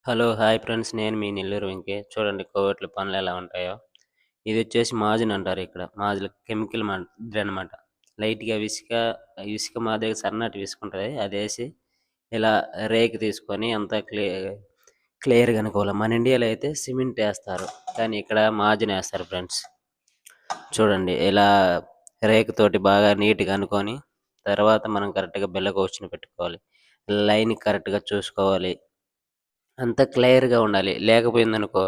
Hello! Hi friends. నేను మీ నెల్లూరు వెంకీ. చూడండి కోవిడ్‌లో పనులెలా ఉంటాయో. ఇదొచ్చేసి మాజున్ అంటారు ఇక్కడ. మాజులు కెమికల్ మడ్డనమాట. లైట్‌గా ఇసుక మాదిరిగా సన్నటి ఇసుకుంటది. అదేసి ఇలా రేకు తీసుకొని అంతా క్లియర్‌గా అనుకోవాలి. మన ఇండియాలో అయితే సిమెంట్ ఏస్తారు. కానీ ఇక్కడ మాజునేస్తారు ఫ్రెండ్స్. చూడండి ఇలా రేకుతోటి బాగా నీట్‌గా అనుకోని, తర్వాత మనం కరెక్ట్‌గా బిల్లగోచుని పెట్టుకోవాలి. లైన్ కరెక్ట్‌గా చూసుకోవాలి. అంతా క్లియర్‌గా ఉండాలి. లేకపోయిందనుకో,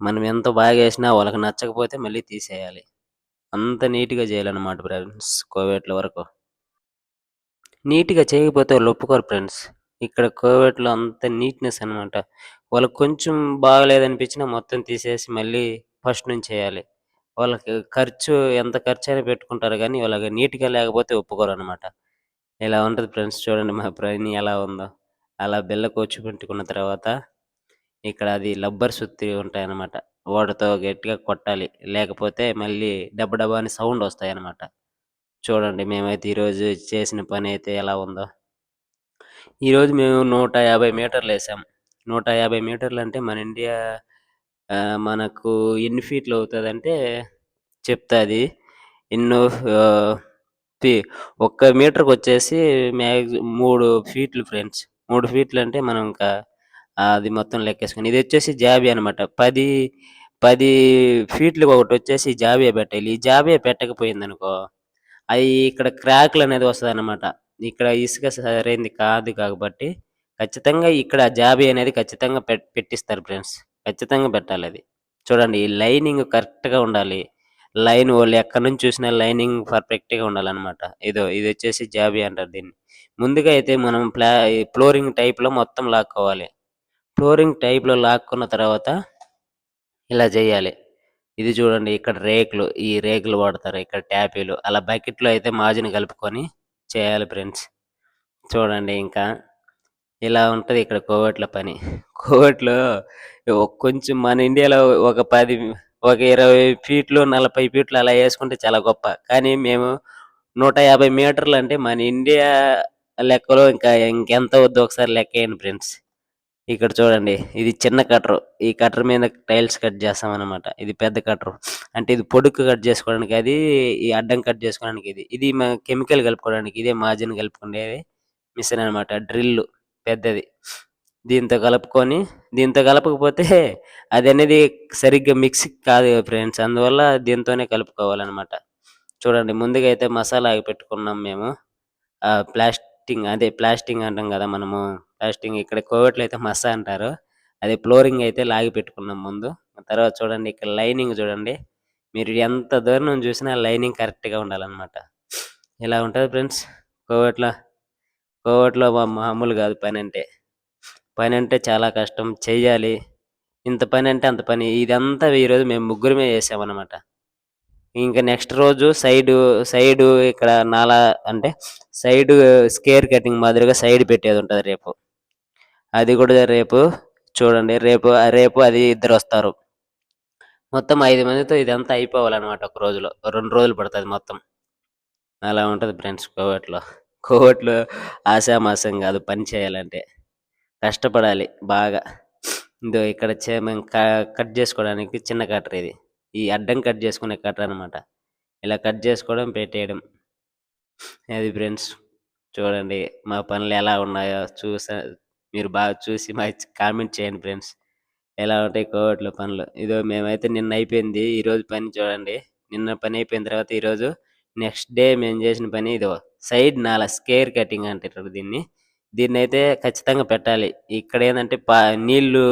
మనం ఎంత బాగేసినా వాళ్ళకి నచ్చకపోతే మళ్ళీ తీసేయాలి. అంత నీట్‌గా చేయాలనమాట ఫ్రెండ్స్ కోవిడ్‌ల వరకు. నీట్‌గా చేయకపోతే వాళ్ళు ఒప్పుకోరు ఫ్రెండ్స్. ఇక్కడ కోవిడ్‌లో అంత నీట్‌నెస్ అనమాట. వాళ్ళకి కొంచెం బాగాలేదనిపించినా మొత్తం తీసేసి మళ్ళీ ఫస్ట్ నుంచి చేయాలి. వాళ్ళకి ఎంత ఖర్చయినా పెట్టుకుంటారు గానీ, వాళ్ళకి నీట్‌గా లేకపోతే ఒప్పుకోరనమాట. ఇలా ఉంటది ఫ్రెండ్స్ చూడండి మా పని ఎలా ఉందో. అలా బిళ్ళ కూర్చోబెట్టుకున్న తర్వాత ఇక్కడ అది లబ్బర్ సుత్తి ఉంటాయన్నమాట. వాటితో గట్టిగా కొట్టాలి. లేకపోతే మళ్ళీ డబ డబా అని సౌండొస్తాయన్నమాట. చూడండి మేమైతే ఈరోజు చేసిన పనైతే ఎలా ఉందో. ఈరోజు మేము 150 మీటర్లేసాం. 150 మీటర్లంటే మన ఇండియా మనకు ఎన్ని ఫీట్లు అవుతదంటే చెప్తాది. ఎన్నో ఆహ్, ఫీ ఒక్క మీటర్‌కొచ్చేసి 3 ఫీట్లు ఫ్రెండ్స్. 3 ఫీట్లంటే మనం ఇంకా అది మొత్తం లెక్కేసుకొని. ఇదొచ్చేసి జాబీ అనమాట. 10 ఫీట్లుకి ఒకటొచ్చేసి జాబియా పెట్టాలి. ఈ జాబియా పెట్టకపోయిందనుకో, అయి ఇక్కడ క్రాకులనేది వస్తదనమాట. ఇక్కడ ఇసుక సరైంది కాదు కాబట్టి, ఖచ్చితంగా ఇక్కడ జాబియా అనేది ఖచ్చితంగా పెట్టిస్తారు ఫ్రెండ్స్. ఖచ్చితంగా పెట్టాలది. చూడండి ఈ లైనింగ్ కరెక్ట్‌గా ఉండాలి. లైన్ వాళ్ళు ఎక్కడి నుంచి చూసినా లైనింగ్ పర్ఫెక్ట్‌గా ఉండాలనమాట. ఇదొచ్చేసి జాబియా అంటారు దీన్ని. ముందుగా అయితే మనం ఈ ఫ్లోరింగ్ టైప్‌లో మొత్తం లాక్కోవాలి. ఫ్లోరింగ్ టైప్‌లో లాక్కున్న తర్వాత ఇలా జేయాలి. ఇది చూడండి ఇక్కడ రేకులు, ఈ రేకులు వాడతారు. ఇక్కడ ట్యాపీలు. అలా బకెట్‌లో అయితే మాజుని కలుపుకొని చేయాలి ఫ్రెండ్స్. చూడండి ఇంకా ఇలా ఉంటది ఇక్కడ కోవట్ల పని. కోవట్లో కొంచెం మన ఇండియాలో ఒక 10 ఒక 20 ఫీట్లు, 40 ఫీట్లు అలా యేసుకుంటే చాలా గొప్ప. కానీ మేము 150 మీటర్లంటే మన ఇండియా లెక్కలో ఇంకెంత అవుద్దో ఒకసారి లెక్కేయండి ఫ్రెండ్స్. ఇక్కడ చూడండి. ఇది చిన్న కట్టరు. ఈ కట్టర్ మీద టైల్స్ కట్ చేస్తామనమాట. ఇది పెద్ద కట్టరు. అంటే ఇది పొడుగ్గా కట్ చేసుకోవడానికి అది, ఈ అడ్డం కట్ చేసుకోవడానికి ఇది. ఇది కెమికల్ కలుపుకోవడానికి. ఇదే మార్జిన్ కలుపుకునేది మిషన్ అనమాట. డ్రిల్లు పెద్దది. దీంతో కలుపుకొని దీంతో కలపకపోతే అదనేది సరిగ్గా మిక్స్ కాదు ఫ్రెండ్స్. అందువల్ల దీంతోనే కలుపుకోవాలనమాట. చూడండి ముందుగా అయితే మసాలా పెట్టుకున్నాం మేము. ప్లాస్టింగ్ అంటాం గదా! మనము. ప్లాస్టింగ్ ఇక్కడ కోవిడ్‌లో అయితే మస్సా అంటారు. అదే ఫ్లోరింగ్ అయితే లాగి పెట్టుకున్నాం ముందు. తర్వాత చూడండి ఇక్కడ లైనింగ్ చూడండి. మీరు ఎంత దూరం చూసినా లైనింగ్ కరెక్ట్‌గా ఉండాలనమాట. ఇలా ఉంటది ఫ్రెండ్స్ కోవిడ్‌లో. కోవిడ్‌లో మామూలు గాదు పనంటే. పనంటే చాలా కష్టం. చెయ్యాలి. ఇంత పనంటే అంత పని. ఇదంతా ఈరోజు మేము ముగ్గురమే చేసామనమాట. ఇంక నెక్స్ట్ రోజు సైడు ఇక్కడ అంటే సైడు స్క్వేర్ కటింగ్ మాదిరిగా సైడ్ పెట్టేదుంటది రేపు. అది గూడా రేపు చూడండి. రేపు అది ఇద్దరొస్తారు. మొత్తం 5 మందితో ఇదంతా అయిపోవాలనమాట ఒక రోజులో. 2 రోజులు పడతది మొత్తం. అలా ఉంటది ఫ్రెండ్స్ కోవిడ్‌లో. కోవిడ్‌లో ఆషామాషం గాదు పని చేయాలంటే. కష్టపడాలి బాగా. ఇదో ఇక్కడ మేము కట్ జేసుకోవడానికి చిన్న కట్టర్ ఇది. ఈ అడ్డం కట్ జేసుకునే కట్టర్ అనమాట. ఇలా కట్ జేసుకోవడం, పెట్టేయడం. అది ఫ్రెండ్స్. చూడండి మా పనులు ఎలా ఉన్నాయో మీరు బాగా చూసి మాకు కామెంట్ చేయండి ఫ్రెండ్స్. ఎలా ఉంటాయి కోవిడ్‌లో పనులు. ఇదో మేమైతే నిన్న అయిపోయింది. ఈరోజు పని చూడండి. నిన్న పని అయిపోయిన తర్వాత ఈరోజు నెక్స్ట్ డే మేము చేసిన పని ఇదో సైడ్ స్క్వేర్ కటింగ్ అంటారు దీన్ని. దీన్నైతే ఖచ్చితంగా పెట్టాలి. ఇక్కడేందంటే నీళ్ళు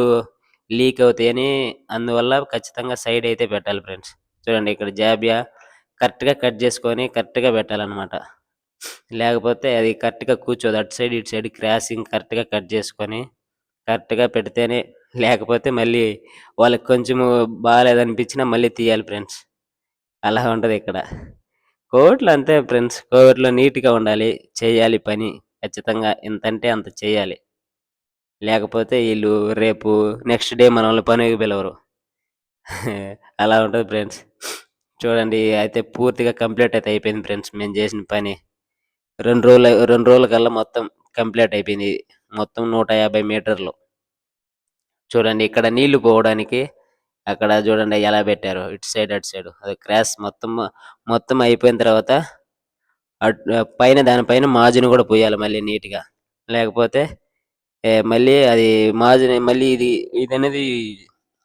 లీక్ అవుతాయని అందువల్ల ఖచ్చితంగా సైడ్ అయితే పెట్టాలి ఫ్రెండ్స్. చూడండి ఇక్కడ జాబియా కరెక్ట్‌గా కట్ చేసుకొని కరెక్ట్‌గా పెట్టాలనమాట. లేకపోతే అది కరెక్ట్‌గా కూర్చోదు. అటు సైడ్, ఇటు సైడ్ క్రాసింగ్ కరెక్ట్‌గా కట్ చేసుకొని కరెక్ట్‌గా పెడితేనే లేకపోతే మళ్ళీ వాళ్ళకి కొంచెము బాలేదనిపించినా మళ్ళీ తీయాలి ఫ్రెండ్స్. అలా ఉంటదిక్కడ. కోవిడ్‌లో అంతే ఫ్రెండ్స్. కోవిడ్‌లో నీట్‌గా ఉండాలి. చేయాలి పని. ఖచ్చితంగా ఎంతంటే అంత చేయాలి. లేకపోతే ఈళ్ళు రేపు నెక్స్ట్ డే మనల్ని పనికి పిలవరు. అలా ఉంటది ఫ్రెండ్స్. చూడండి అయితే పూర్తిగా కంప్లీట్ అయితే అయిపోయింది ఫ్రెండ్స్ మేము చేసిన పని. 2 రోజుల కల్లా మొత్తం కంప్లీట్ అయిపోయింది. మొత్తం 150 మీటర్లు. చూడండి ఇక్కడ నీళ్లు పోవడానికి అక్కడ చూడండి ఎలా పెట్టారు. ఇటు సైడ్, అటు సైడ్. అది క్రాస్ మొత్తం అయిపోయిన తర్వాత పైన దానిపైన మాజుని కూడా పోయాలి మళ్ళీ నీట్‌గా. లేకపోతే మళ్ళీ అది మాజుని మళ్ళీ ఇదనేది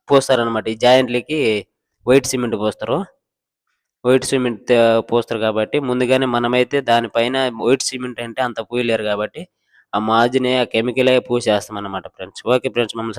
పోస్తారనమాట. ఈ జాయింట్‌లకి వైట్ సిమెంట్ పోస్తారు. వైట్ సిమెంట్ పోస్తారు కాబట్టి ముందుగానే మనమైతే దానిపైన వైట్ సిమెంట్ అంటే అంత పూయలేరు కాబట్టి, ఆ మాజుని, ఆ కెమికలే పూసేస్తామనమాట ఫ్రెండ్స్. Okay friends. మమ్మల్ని